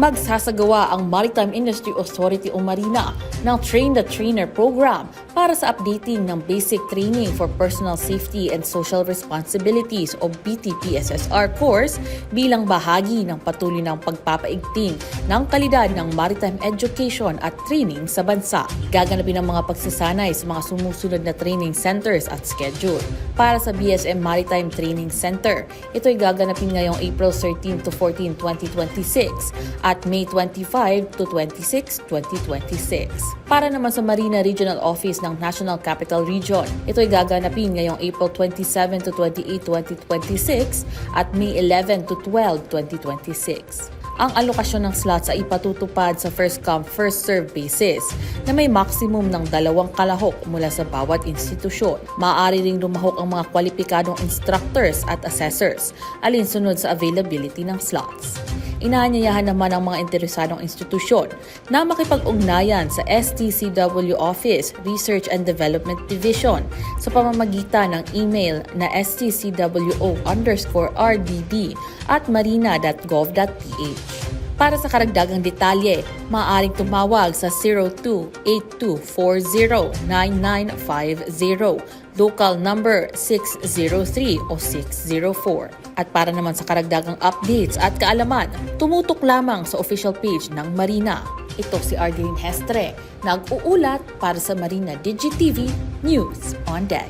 Magsasagawa ang Maritime Industry Authority o Marina ng Train the Trainer program para sa updating ng basic training for personal safety and social responsibilities o BTPSSR course bilang bahagi ng patuloy ng pagpapaigting ng kalidad ng maritime education at training sa bansa. Gaganapin ang mga pagsasanay sa mga sumusunod na training centers at schedule. Para sa BSM Maritime Training Center, ito ay gaganapin ngayong April 13 to 14, 2026 at May 25 to 26, 2026. Para naman sa Marina Regional Office ng National Capital Region, ito ay gaganapin ngayong April 27 to 28, 2026 at May 11 to 12, 2026. Ang alokasyon ng slots ay ipatutupad sa first-come, first-serve basis na may maximum ng 2 kalahok mula sa bawat institusyon. Maaari ring lumahok ang mga kwalipikadong instructors at assessors alinsunod sa availability ng slots. Inaanyayahan naman ang mga interesadong institusyon na makipag-ugnayan sa STCW Office, Research and Development Division sa pamamagitan ng email na stcwo_rdb@marina.gov.ph. Para sa karagdagang detalye, maaaring tumawag sa 02-8240-9950, local number 603 o 604. At para naman sa karagdagang updates at kaalaman, tumutok lamang sa official page ng Marina. Ito si Ardeline Hestre, nag-uulat para sa Marina DigiTV News on Deck.